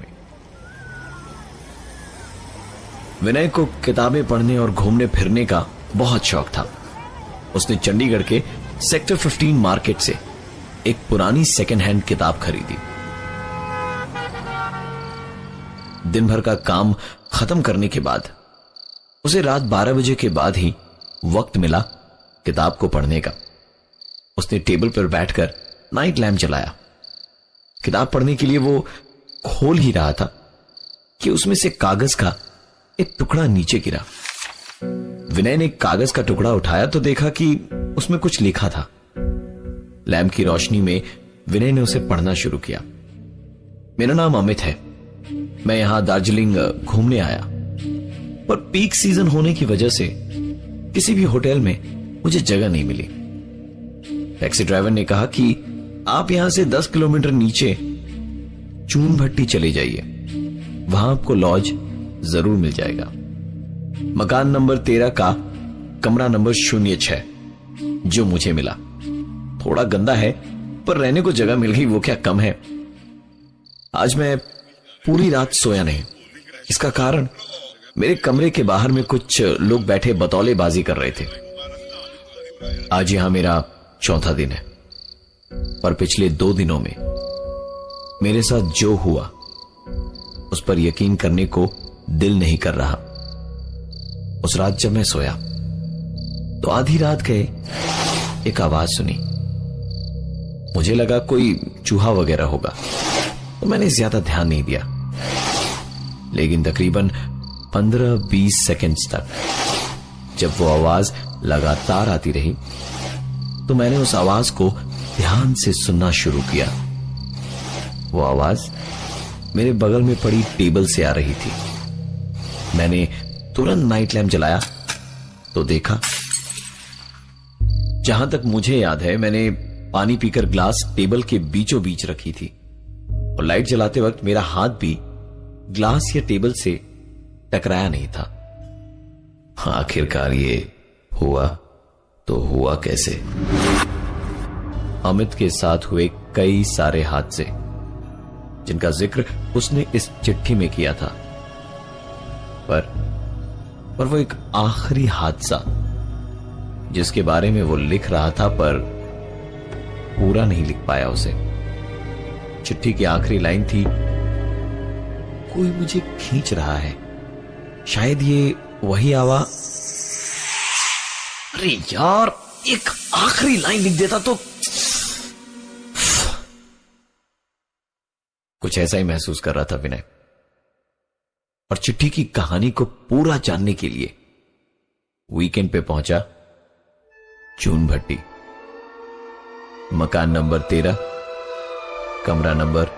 विनय को किताबें पढ़ने और घूमने फिरने का बहुत शौक था। उसने चंडीगढ़ के सेक्टर 15 मार्केट से एक पुरानी सेकेंड हैंड किताब खरीदी। दिन भर का काम खत्म करने के बाद उसे रात 12 बजे के बाद ही वक्त मिला किताब को पढ़ने का। उसने टेबल पर बैठकर नाइट लैम्प जलाया। किताब पढ़ने के लिए वो खोल ही रहा था कि उसमें से कागज का एक टुकड़ा नीचे गिरा। विनय ने कागज का टुकड़ा उठाया तो देखा कि उसमें कुछ लिखा था। लैम्प की रोशनी में विनय ने उसे पढ़ना शुरू किया। मेरा नाम अमित है, मैं यहां दार्जिलिंग घूमने आया, पर पीक सीजन होने की वजह से किसी भी होटल में मुझे जगह नहीं मिली। टैक्सी ड्राइवर ने कहा कि आप यहां से 10 किलोमीटर नीचे चून भट्टी चले जाइए, वहां आपको लॉज जरूर मिल जाएगा। मकान नंबर 13 का कमरा नंबर 06 जो मुझे मिला। थोड़ा गंदा है पर रहने को जगह मिल गई, वो क्या कम है। आज मैं पूरी रात सोया नहीं। इसका कारण मेरे कमरे के बाहर में कुछ लोग बैठे बतौलेबाजी कर रहे थे। आज यहां मेरा चौथा दिन है, पर पिछले 2 दिनों में मेरे साथ जो हुआ उस पर यकीन करने को दिल नहीं कर रहा। उस रात जब मैं सोया तो आधी रात गए एक आवाज सुनी। मुझे लगा कोई चूहा वगैरह होगा, तो मैंने ज्यादा ध्यान नहीं दिया। लेकिन तकरीबन 15-20 सेकंड्स तक जब वो आवाज लगातार आती रही तो मैंने उस आवाज को ध्यान से सुनना शुरू किया। वो आवाज मेरे बगल में पड़ी टेबल से आ रही थी। मैंने तुरंत नाइट लैम्प जलाया तो देखा, जहां तक मुझे याद है मैंने पानी पीकर ग्लास टेबल के बीचों बीच रखी थी और लाइट जलाते वक्त मेरा हाथ भी ग्लास या टेबल से टकराया नहीं था। आखिरकार ये हुआ तो हुआ कैसे? अमित के साथ हुए कई सारे हादसे जिनका जिक्र उसने इस चिट्ठी में किया था, पर वो एक आखिरी हादसा जिसके बारे में वो लिख रहा था पर पूरा नहीं लिख पाया उसे। चिट्ठी की आखिरी लाइन थी, कोई मुझे खींच रहा है। शायद ये वही आवाज। अरे यार, एक आखिरी लाइन लिख देता तो। कुछ ऐसा ही महसूस कर रहा था विनय, और चिट्ठी की कहानी को पूरा जानने के लिए वीकेंड पे पहुंचा चून भट्टी, मकान नंबर 13, कमरा नंबर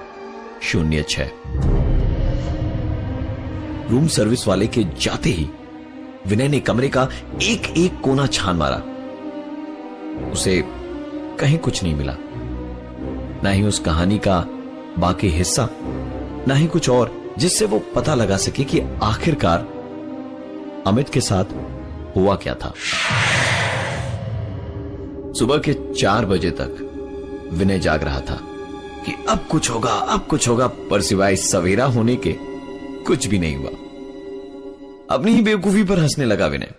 06। रूम सर्विस वाले के जाते ही विनय ने कमरे का एक एक कोना छान मारा। उसे कहीं कुछ नहीं मिला, ना ही उस कहानी का बाकी हिस्सा, ना ही कुछ और जिससे वो पता लगा सके कि आखिरकार अमित के साथ हुआ क्या था। सुबह के 4 बजे तक विनय जाग रहा था कि अब कुछ होगा, अब कुछ होगा, पर सिवाय सवेरा होने के कुछ भी नहीं हुआ। अपनी ही बेवकूफी पर हंसने लगा विनय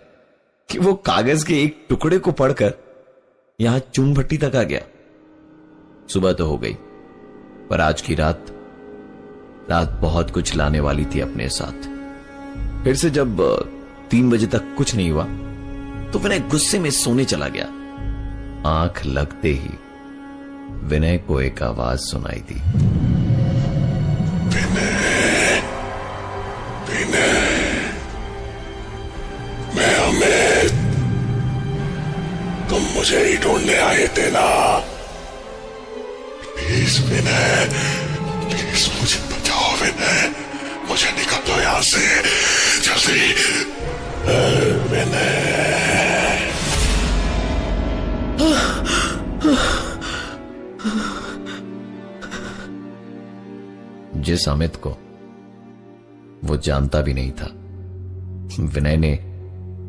कि वो कागज के एक टुकड़े को पढ़कर यहां चून भट्टी तक आ गया। सुबह तो हो गई, पर आज की रात बहुत कुछ लाने वाली थी अपने साथ। फिर से जब 3 बजे तक कुछ नहीं हुआ तो विनय गुस्से में सोने चला गया। आंख लगते ही विनय को एक आवाज सुनाई दी। मैं अमित, तुम मुझे ही ढूंढने आए थे ना? प्लीज विनय, प्लीज मुझे बचाओ विनय, मुझे निकाल दो यहां से जल्दी विनय। जिस अमित को वो जानता भी नहीं था, विनय ने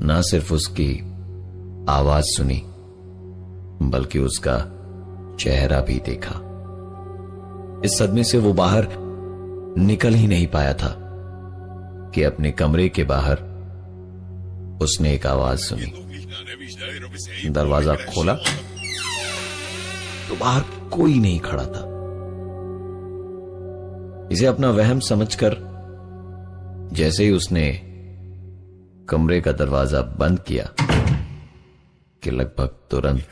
ना सिर्फ उसकी आवाज सुनी बल्कि उसका चेहरा भी देखा। इस सदमे से वो बाहर निकल ही नहीं पाया था कि अपने कमरे के बाहर उसने एक आवाज सुनी। दरवाजा खोला तो बाहर कोई नहीं खड़ा था। इसे अपना वहम समझकर जैसे ही उसने कमरे का दरवाजा बंद किया कि लगभग तुरंत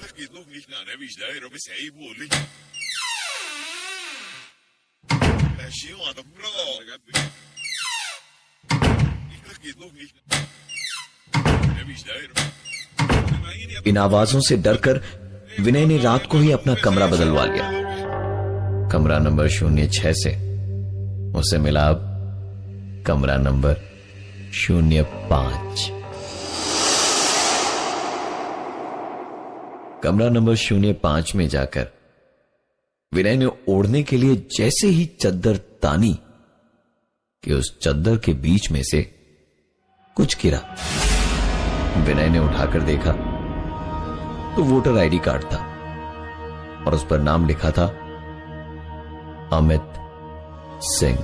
इन आवाजों से डरकर विनय ने रात को ही अपना कमरा बदलवा लिया। कमरा नंबर 06 से उसे मिला अब कमरा नंबर 05। कमरा नंबर 05 में जाकर विनय ने ओढ़ने के लिए जैसे ही चद्दर तानी कि उस चद्दर के बीच में से कुछ गिरा। विनय ने उठाकर देखा तो वोटर आईडी कार्ड था और उस पर नाम लिखा था अमित सिंह।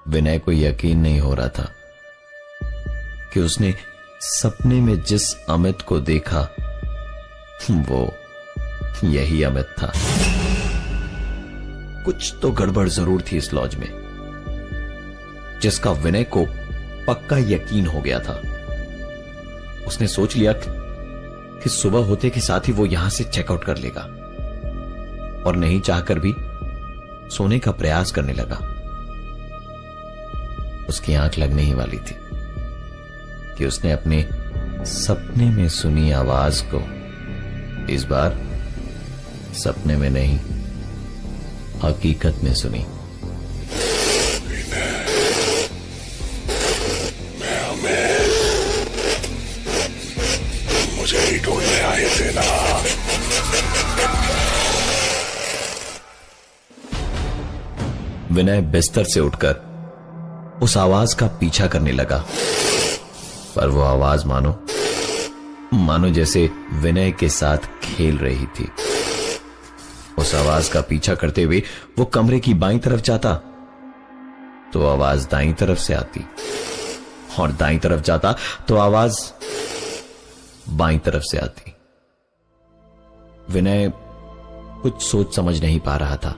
विनय को यकीन नहीं हो रहा था कि उसने सपने में जिस अमित को देखा वो यही अमित था। कुछ तो गड़बड़ जरूर थी इस लॉज में, जिसका विनय को पक्का यकीन हो गया था। उसने सोच लिया कि सुबह होते के साथ ही वो यहां से चेकआउट कर लेगा, और नहीं चाहकर भी सोने का प्रयास करने लगा। उसकी आंख लगने ही वाली थी कि उसने अपने सपने में सुनी आवाज को इस बार सपने में नहीं, हकीकत में सुनी। मुझे ही ढूंढने आए थे ना। विनय बिस्तर से उठकर उस आवाज का पीछा करने लगा, पर वो आवाज मानो जैसे विनय के साथ खेल रही थी। उस आवाज का पीछा करते हुए वो कमरे की बाईं तरफ जाता तो आवाज दाईं तरफ से आती, और दाईं तरफ जाता तो आवाज बाईं तरफ से आती। विनय कुछ सोच समझ नहीं पा रहा था।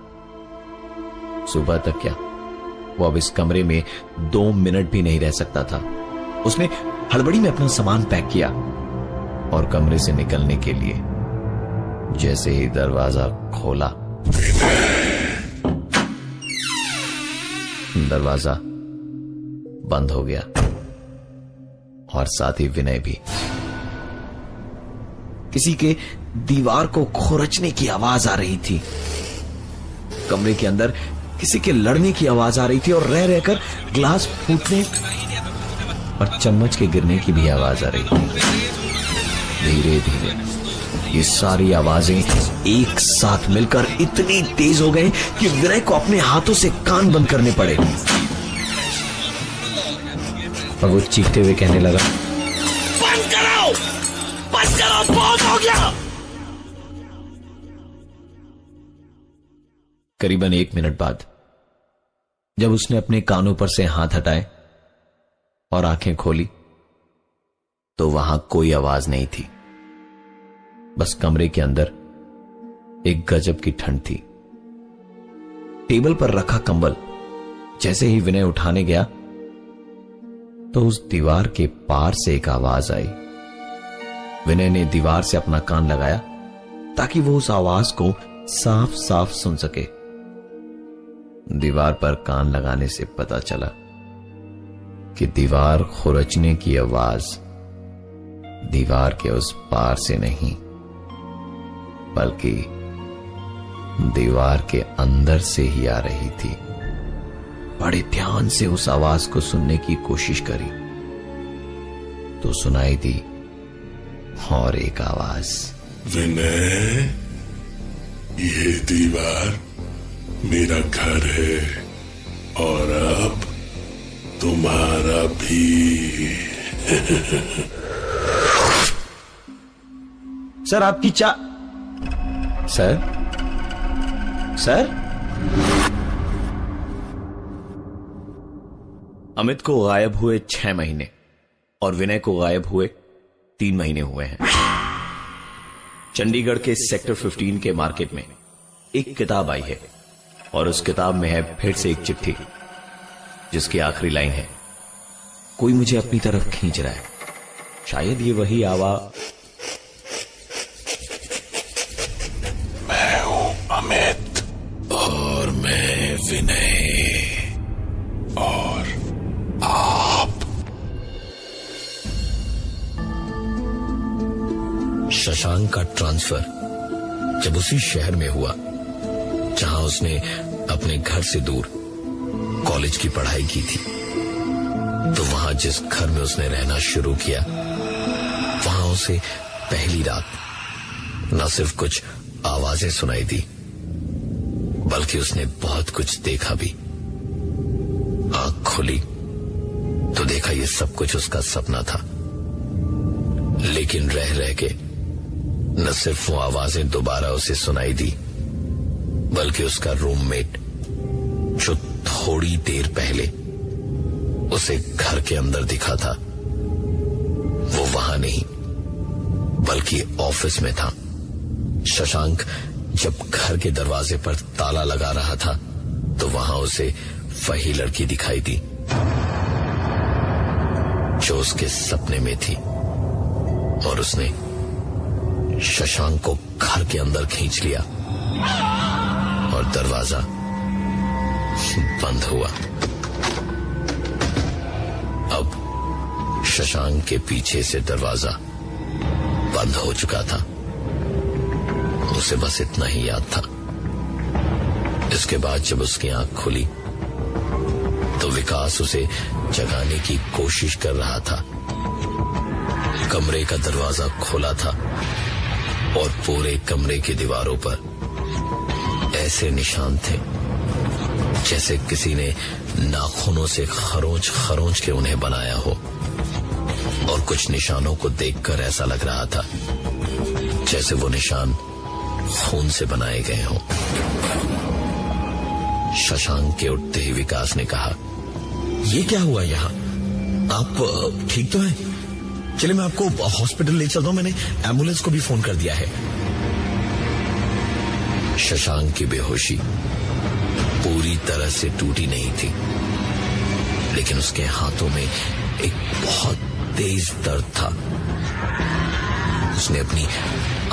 सुबह तक क्या, वो अब इस कमरे में 2 मिनट भी नहीं रह सकता था। उसने हड़बड़ी में अपना सामान पैक किया और कमरे से निकलने के लिए जैसे ही दरवाजा खोला, दरवाजा बंद हो गया और साथ ही विनय भी। किसी के दीवार को खुरचने की आवाज आ रही थी। कमरे के अंदर किसी के लड़ने की आवाज आ रही थी, और रह रहकर ग्लास फूटने और चम्मच के गिरने की भी आवाज आ रही थी। धीरे धीरे ये सारी आवाजें एक साथ मिलकर इतनी तेज हो गई कि विनय को अपने हाथों से कान बंद करने पड़े, और वो चीखते हुए कहने लगा, बंद करो, बहुत हो गया। करीबन 1 मिनट बाद जब उसने अपने कानों पर से हाथ हटाए और आंखें खोली तो वहां कोई आवाज नहीं थी। बस कमरे के अंदर एक गजब की ठंड थी। टेबल पर रखा कंबल जैसे ही विनय उठाने गया तो उस दीवार के पार से एक आवाज आई। विनय ने दीवार से अपना कान लगाया ताकि वो उस आवाज को साफ साफ सुन सके। दीवार पर कान लगाने से पता चला कि दीवार खुरचने की आवाज दीवार के उस पार से नहीं, बल्कि दीवार के अंदर से ही आ रही थी। बड़े ध्यान से उस आवाज को सुनने की कोशिश करी तो सुनाई दी और एक आवाज, विनय, ये दीवार मेरा घर है और अब तुम्हारा भी। सर आपकी सर अमित को गायब हुए 6 महीने और विनय को गायब हुए 3 महीने हुए हैं। चंडीगढ़ के सेक्टर 15 के मार्केट में एक किताब आई है और उस किताब में है फिर से एक चिट्ठी जिसकी आखिरी लाइन है, कोई मुझे अपनी तरफ खींच रहा है। शायद ये वही मैं हूं अमित और मैं विनय और आप। शशांक का ट्रांसफर जब उसी शहर में हुआ जहां उसने अपने घर से दूर कॉलेज की पढ़ाई की थी, तो वहां जिस घर में उसने रहना शुरू किया, वहां उसे पहली रात न सिर्फ कुछ आवाजें सुनाई दी, बल्कि उसने बहुत कुछ देखा भी। आंख खुली तो देखा ये सब कुछ उसका सपना था, लेकिन रह रह के न सिर्फ वो आवाजें दोबारा उसे सुनाई दी, बल्कि उसका रूममेट जो थोड़ी देर पहले उसे घर के अंदर दिखा था, वो वहां नहीं बल्कि ऑफिस में था। शशांक जब घर के दरवाजे पर ताला लगा रहा था तो वहां उसे वही लड़की दिखाई दी जो उसके सपने में थी, और उसने शशांक को घर के अंदर खींच लिया और दरवाजा बंद हुआ। अब शशांक के पीछे से दरवाजा बंद हो चुका था। उसे बस इतना ही याद था। इसके बाद जब उसकी आंख खुली तो विकास उसे जगाने की कोशिश कर रहा था। कमरे का दरवाजा खोला था और पूरे कमरे की दीवारों पर ऐसे निशान थे जैसे किसी ने नाखूनों से खरोंच खरोंच के उन्हें बनाया हो, और कुछ निशानों को देखकर ऐसा लग रहा था जैसे वो निशान खून से बनाए गए हों। शशांक के उठते ही विकास ने कहा, ये क्या हुआ यहाँ? आप ठीक तो हैं? चलिए मैं आपको हॉस्पिटल ले चलता हूं, मैंने एम्बुलेंस को भी फोन कर दिया है। शशांक की बेहोशी पूरी तरह से टूटी नहीं थी, लेकिन उसके हाथों में एक बहुत तेज दर्द था। उसने अपनी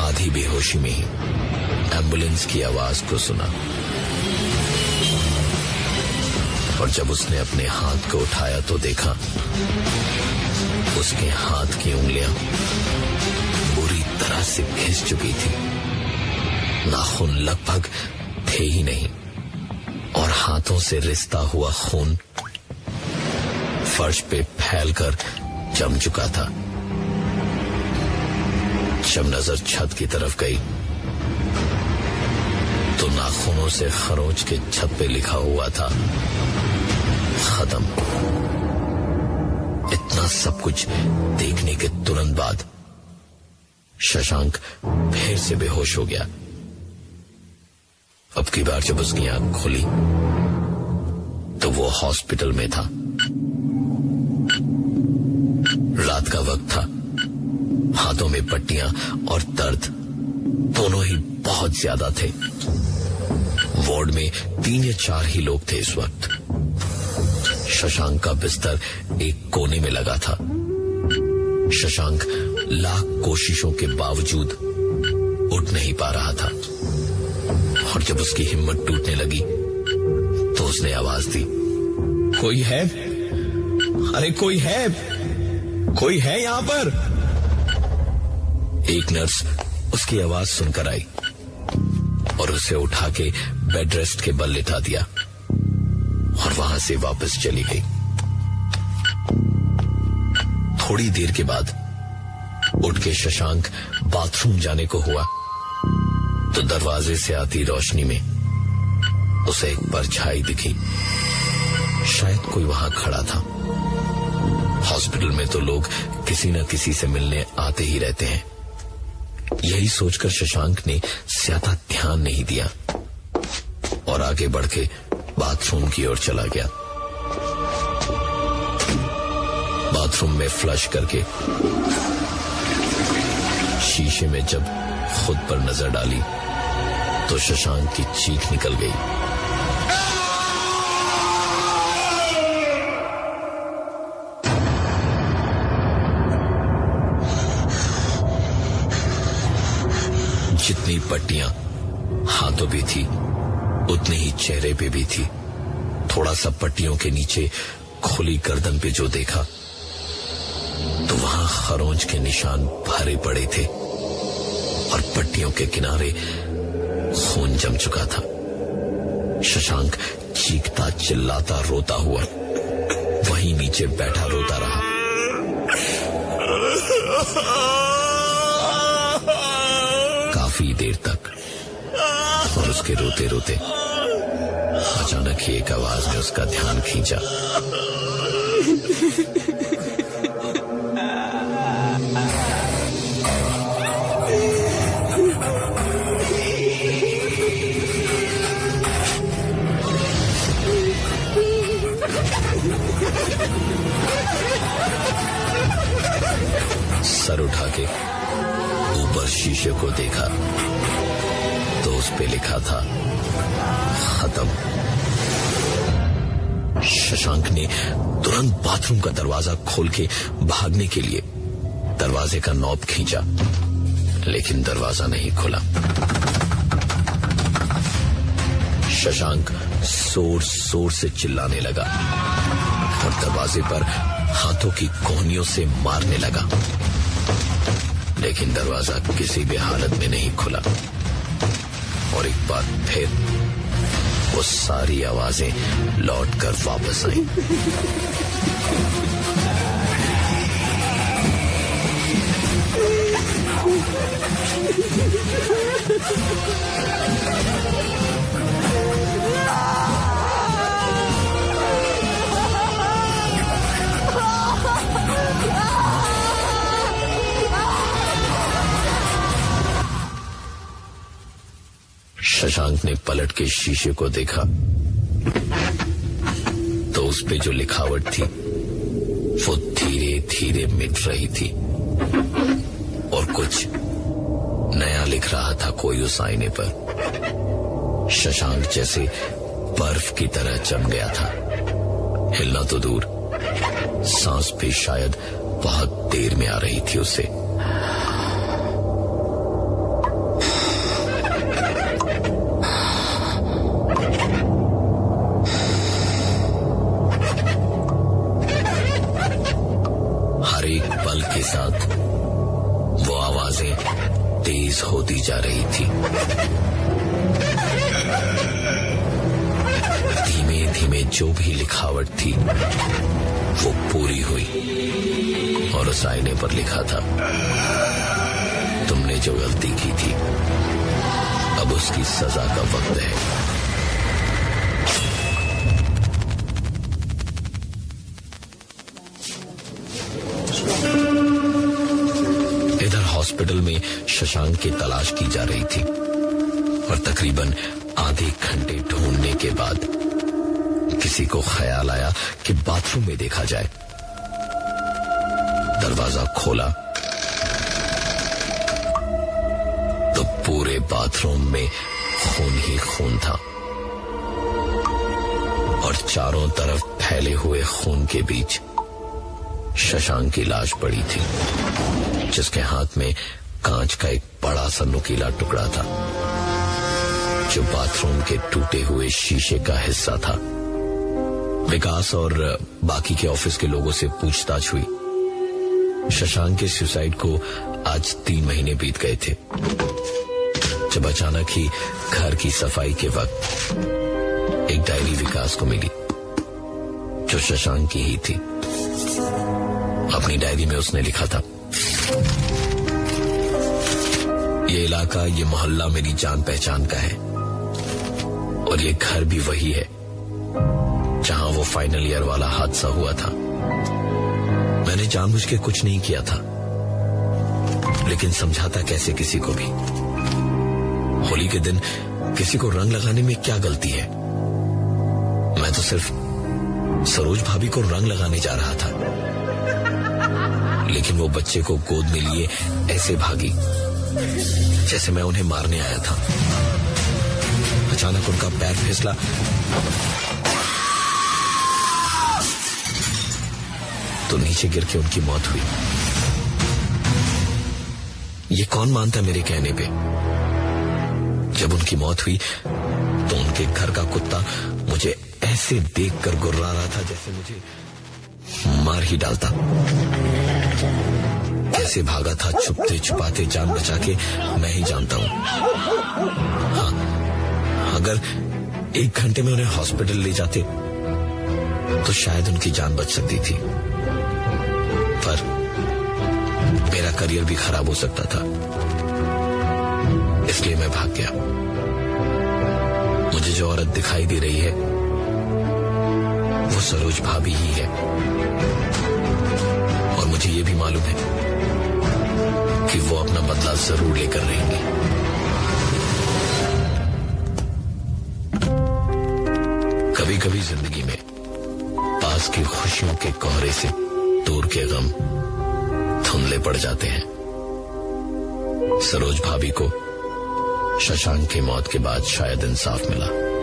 आधी बेहोशी में ही एम्बुलेंस की आवाज को सुना, और जब उसने अपने हाथ को उठाया तो देखा उसके हाथ की उंगलियां बुरी तरह से घिस चुकी थी। नाखून लगभग थे ही नहीं, और हाथों से रिसता हुआ खून फर्श पे फैलकर जम चुका था। जब नजर छत की तरफ गई तो नाखूनों से खरोंच के छत पे लिखा हुआ था, खत्म। इतना सब कुछ देखने के तुरंत बाद शशांक फिर से बेहोश हो गया। अब की बार जब उसकी आंख खुली तो वो हॉस्पिटल में था। रात का वक्त था। हाथों में पट्टियां और दर्द दोनों ही बहुत ज्यादा थे। वार्ड में 3 या 4 ही लोग थे इस वक्त। शशांक का बिस्तर एक कोने में लगा था। शशांक लाख कोशिशों के बावजूद उठ नहीं पा रहा था, और जब उसकी हिम्मत टूटने लगी तो उसने आवाज दी, कोई है? अरे कोई है? कोई है यहाँ पर? एक नर्स उसकी आवाज सुनकर आई और उसे उठा के बेड रेस्ट के बल लिटा दिया और वहां से वापस चली गई। थोड़ी देर के बाद उठ के शशांक बाथरूम जाने को हुआ तो दरवाजे से आती रोशनी में उसे एक परछाई दिखी। शायद कोई वहां खड़ा था। हॉस्पिटल में तो लोग किसी न किसी से मिलने आते ही रहते हैं। यही सोचकर शशांक ने ज्यादा ध्यान नहीं दिया और आगे बढ़ के बाथरूम की ओर चला गया। बाथरूम में फ्लश करके शीशे में जब खुद पर नजर डाली तो शशांक की चीख निकल गई। जितनी पट्टियां हाथों पे थी उतनी ही चेहरे पे भी थी। थोड़ा सा पट्टियों के नीचे खुली गर्दन पे जो देखा तो वहां खरोंच के निशान भरे पड़े थे और पट्टियों के किनारे खून जम चुका था। शशांक चीखता चिल्लाता रोता हुआ वहीं नीचे बैठा रोता रहा। काफी देर तक, और उसके रोते रोते अचानक ही एक आवाज ने उसका ध्यान खींचा। सर उठा के ऊपर शीशे को देखा तो उस पे लिखा था खत्म। शशांक ने तुरंत बाथरूम का दरवाजा खोल के भागने के लिए दरवाजे का नॉब खींचा, लेकिन दरवाजा नहीं खुला। शशांक जोर जोर से चिल्लाने लगा और दरवाजे पर हाथों की कोहनियों से मारने लगा, लेकिन दरवाजा किसी भी हालत में नहीं खुला। और एक बार फिर वो सारी आवाजें लौटकर वापस आई। शशांक ने पलट के शीशे को देखा तो उस पे जो लिखावट थी वो धीरे धीरे मिट रही थी और कुछ नया लिख रहा था कोई उस आईने पर। शशांक जैसे बर्फ की तरह जम गया था। हिलना तो दूर, सांस भी शायद बहुत देर में आ रही थी उसे। हर एक पल के साथ वो आवाजें तेज होती जा रही थी। धीमे धीमे जो भी लिखावट थी वो पूरी हुई और उस आईने पर लिखा था, तुमने जो गलती की थी अब उसकी सजा का वक्त है। इधर हॉस्पिटल में शशांक की तलाश की जा रही थी और तकरीबन आधे घंटे ढूंढने के बाद किसी को ख्याल आया कि बाथरूम में देखा जाए। दरवाजा खोला तो पूरे बाथरूम में खून ही खून था और चारों तरफ फैले हुए खून के बीच शशांक की लाश पड़ी थी, जिसके हाथ में कांच का एक बड़ा सा नुकीला टुकड़ा था जो बाथरूम के टूटे हुए शीशे का हिस्सा था। विकास और बाकी के ऑफिस के लोगों से पूछताछ हुई। शशांक के सुसाइड को आज 3 महीने बीत गए थे जब अचानक ही घर की सफाई के वक्त एक डायरी विकास को मिली जो शशांक की ही थी। अपनी डायरी में उसने लिखा था, ये इलाका, ये मोहल्ला मेरी जान पहचान का है और ये घर भी वही है जहां वो फाइनल ईयर वाला हादसा हुआ था। मैंने जानबूझ के कुछ नहीं किया था, लेकिन समझाता कैसे किसी को भी। होली के दिन किसी को रंग लगाने में क्या गलती है? मैं तो सिर्फ सरोज भाभी को रंग लगाने जा रहा था, लेकिन वो बच्चे को गोद में लिए ऐसे भागी जैसे मैं उन्हें मारने आया था। अचानक उनका पैर फिसला तो नीचे गिर के उनकी मौत हुई। ये कौन मानता मेरे कहने पे? जब उनकी मौत हुई तो उनके घर का कुत्ता मुझे ऐसे देखकर गुर्रा रहा था जैसे मुझे मार ही डालता। कैसे भागा था छुपते छुपाते जान बचा के मैं ही जानता हूं। हाँ, अगर 1 घंटे में उन्हें हॉस्पिटल ले जाते तो शायद उनकी जान बच सकती थी, पर मेरा करियर भी खराब हो सकता था, इसलिए मैं भाग गया। मुझे जो औरत दिखाई दे रही है वो सरोज भाभी ही है और मुझे ये भी मालूम है कि वो अपना बदला जरूर लेकर रहेंगी। कभी कभी जिंदगी में पास की खुशियों के कोहरे से दूर के गम धुंधले पड़ जाते हैं। सरोज भाभी को शशांक की मौत के बाद शायद इंसाफ मिला।